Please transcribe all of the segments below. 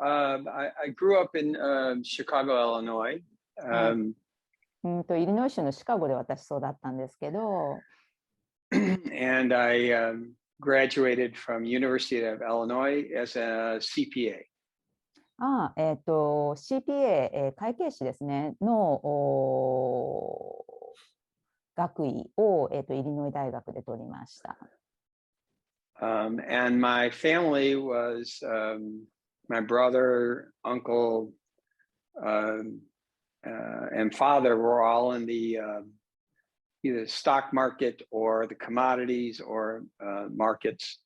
I grew up in Chicago, Illinois. イリノイ州のシカゴで私育ったんですけど、and I graduated from University of Illinois as a CPA. CPA、会計士ですね、の学位を、イリノイ大学で取りました。And my family was my brother, uncle, and father were all in the either stock market or the commodities or markets.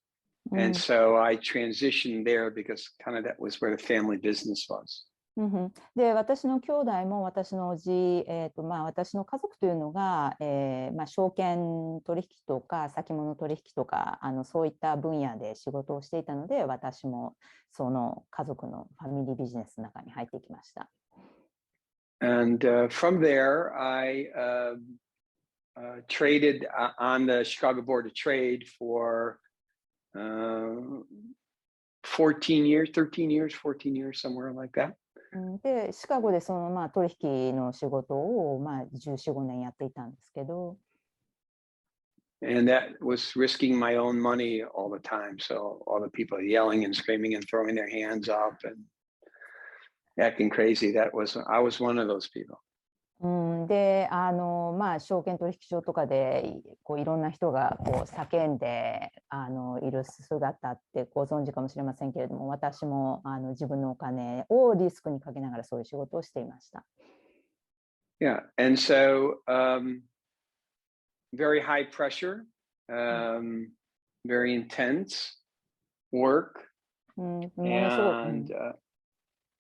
And so I transitioned there because kind of that was where the family business was. で、私の兄弟も私のおじ、私の家族というのが、証券取引とか先物取引とかそういった分野で仕事をしていたので、私もその家族のファミリービジネスの中に入ってきました。And from there, I traded on the Chicago Board of Trade for 14 years, 13 years, 14 years, somewhere like that. で、シカゴでその取引の仕事を14、15年やっていたんですけど。And that was risking my own money all the time. So all the people yelling and screaming and throwing their hands up and acting crazy. I was one of those people. で、証券取引所とかでいろんな人が叫んでいる姿ってご存知かもしれませんけれども、私も自分のお金をリスクにかけながらそういう仕事をしていました。Yeah, and so very high pressure, very intense work, and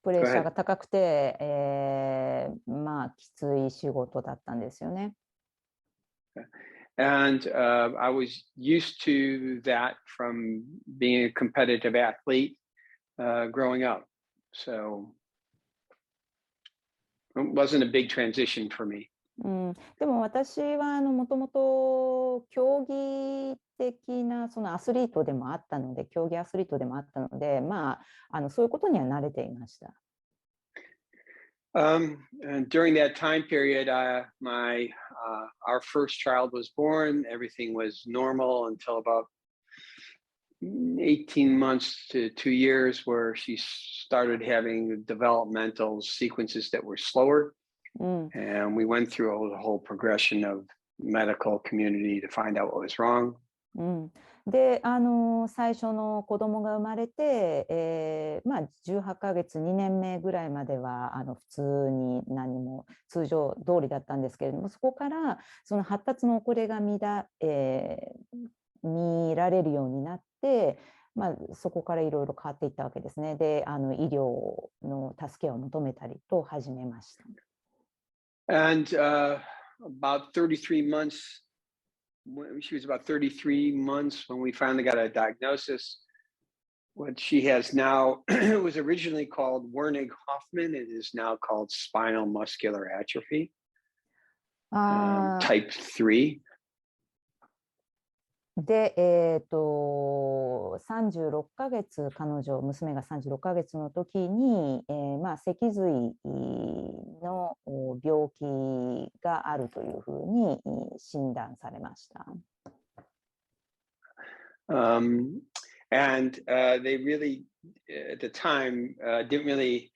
プレッシャーが高くて、きつい仕事だったんですよね。And I was used to that from being a competitive athlete growing up. So it wasn't a big transition for me. でも私はもともと競技的なそのアスリートでもあったので、競技アスリートでもあったので、そういうことには慣れていました。And during that time period, our first child was born. Everything was normal until about 18 months to 2 years, where she started having developmental sequences that were slower. And we went through a whole progression of medical community to find out what was wrong. で、最初の子供が生まれて、18ヶ月、2年目ぐらいまでは普通に何も通常通りだったんですけれども、そこからその発達の遅れが見られるようになって、そこからいろいろ変わっていったわけですね。で、医療の助けを求めたりと始めました。And about 33 months, she was about 33 months when we finally got a diagnosis. What she has now was originally called Wernig-Hoffman. It is now called spinal muscular atrophy, type 3. で、36ヶ月、娘が36ヶ月の時に、脊髄の病気があるというふうに診断されました。And they really, at the time, didn't really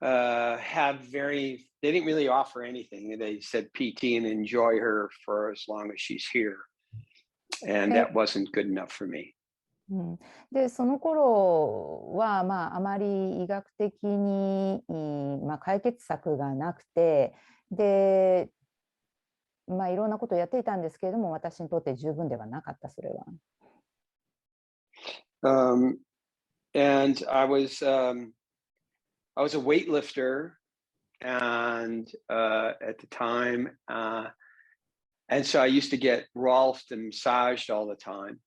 they didn't really offer anything. They said PT and enjoy her for as long as she's here. And that wasn't good enough for me. で、その頃は、あまり医学的に、解決策がなくて、で、いろんなことをやっていたんですけれども、私にとって十分ではなかった、それは。And I was a weightlifter, and at the time, and so I used to get rolfed and massaged all the time.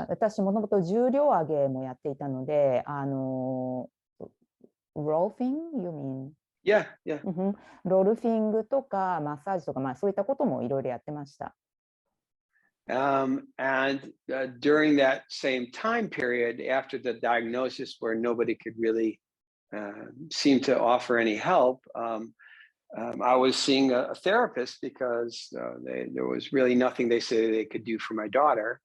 私もともと重量上げもやっていたので、rolfing, you mean? Yeah, yeah. ロルフィングとかマッサージとか、そういったこともいろいろやってました。During that same time period, after the diagnosis where nobody could really seem to offer any help, I was seeing a therapist because there was really nothing they said they could do for my daughter.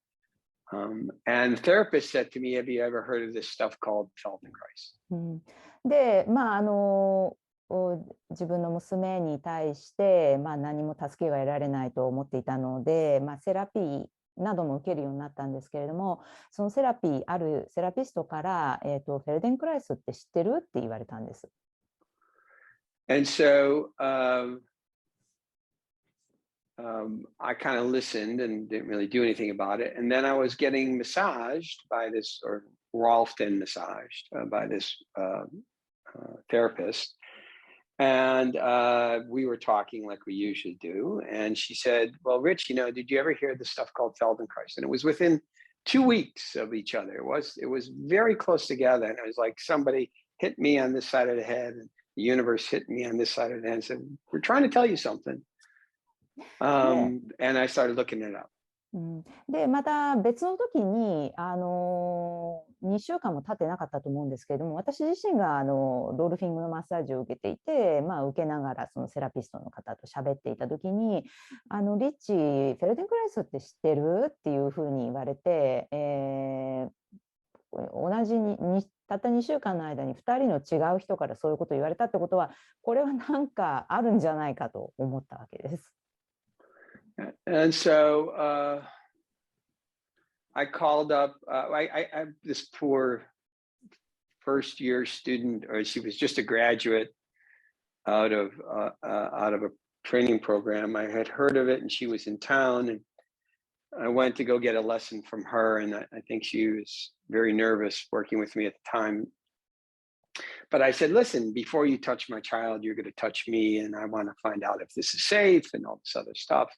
And the therapist said to me, "Have you ever heard of this stuff called Feldenkrais?" で、自分の娘に対して、何も助けが得られないと思っていたので、セラピーなども受けるようになったんですけれども、そのあるセラピストから、フェルデンクライスって知ってるって言われたんです。And so I kind of listened and didn't really do anything about it. And then I was getting massaged by this, or Rolfton massaged by this therapist. And we were talking like we usually do. And she said, "Well, Rich, did you ever hear this stuff called Feldenkrais?" And it was within 2 weeks of each other. It was very close together. And it was like somebody hit me on this side of the head, and the universe hit me on this side of the head and said, "We're trying to tell you something." And I started looking it up. で、また別の時に、2週間も経ってなかったと思うんですけれども、私自身がロールフィングのマッサージを受けていて、受けながらそのセラピストの方と喋っていた時に、リッチ、フェルデンクライスって知ってるっていうふうに言われて、たった2週間の間に2人の違う人からそういうことを言われたってことは、これはなんかあるんじゃないかと思ったわけです。And so I called up. I this poor first year student, or she was just a graduate out of a training program. I had heard of it, and she was in town, and I went to go get a lesson from her. And I think she was very nervous working with me at the time. But I said, "Listen, before you touch my child, you're going to touch me, and I want to find out if this is safe and all this other stuff."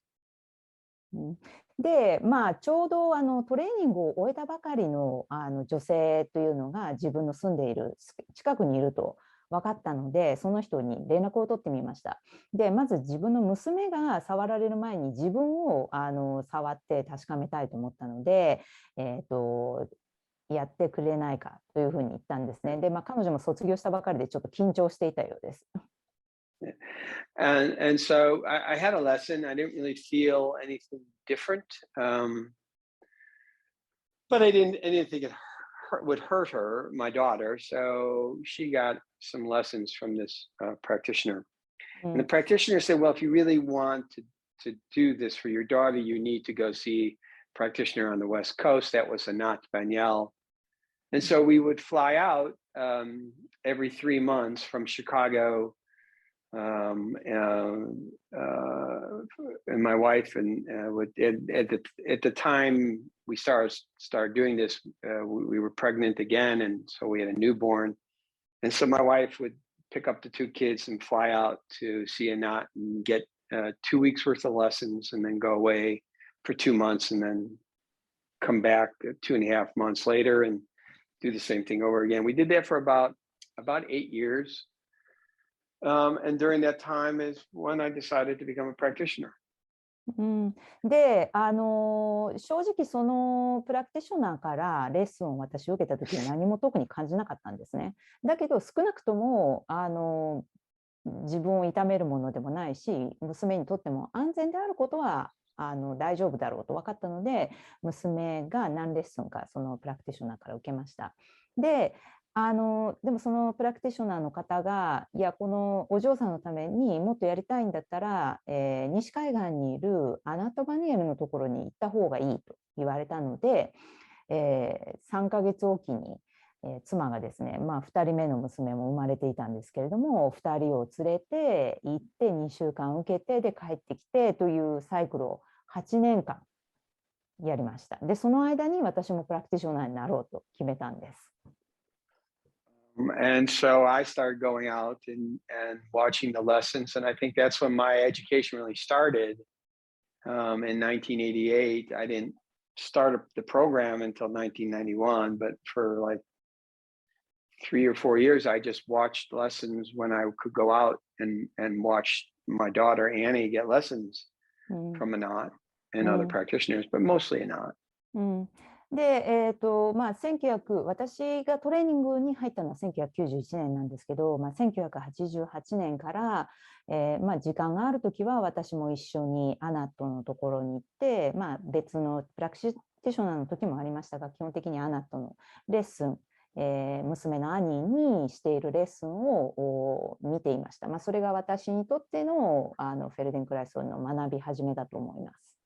で、ちょうどトレーニングを終えたばかりの女性というのが自分の住んでいる近くにいると分かったので、その人に連絡を取ってみました。で、まず自分の娘が触られる前に自分を触って確かめたいと思ったので、やってくれないかというふうに言ったんですね。で、彼女も卒業したばかりでちょっと緊張していたようです。And so I had a lesson. I didn't really feel anything different, but I didn't think it would hurt her, my daughter. So she got some lessons from this practitioner. And the practitioner said, "Well, if you really want to do this for your daughter, you need to go see a practitioner on the West Coast." That was Anat Banyel. And so we would fly out every 3 months from Chicago. And my wife and at the time we started doing this, we were pregnant again, and so we had a newborn. And so my wife would pick up the 2 kids and fly out to see Anat and get 2 weeks worth of lessons, and then go away for 2 months, and then come back 2.5 months later and do the same thing over again. We did that for about 8 years. And during that time is when I decided to become a practitioner. で、正直そのプラクティショナーからレッスンを私受けた時は何も特に感じなかったんですね。だけど少なくとも自分を痛めるものでもないし、娘にとっても安全であることは大丈夫だろうと分かったので、娘が何レッスンかそのプラクティショナーから受けました。でもそのプラクティショナーの方が、いや、このお嬢さんのためにもっとやりたいんだったら、西海岸にいるアナトバニエルのところに行った方がいいと言われたので、3ヶ月おきに、妻がですね、2人目の娘も生まれていたんですけれども、2人を連れて行って2週間受けてで帰ってきてというサイクルを8年間やりました。で、その間に私もプラクティショナーになろうと決めたんです。And so I started going out and watching the lessons. And I think that's when my education really started. In 1988, I didn't start the program until 1991, but for like 3 or 4 years, I just watched lessons when I could go out and watch my daughter Annie get lessons from Anat. and other practitioners, but mostly not. で、私がトレーニングに入ったのは1991年なんですけど、1988年から、時間があるときは私も一緒にアナットのところに行って、別のプラクティショナーの時もありましたが、基本的にアナットのレッスン、娘の兄にしているレッスンを見ていました。それが私にとっての、フェルデンクライスの学び始めだと思います。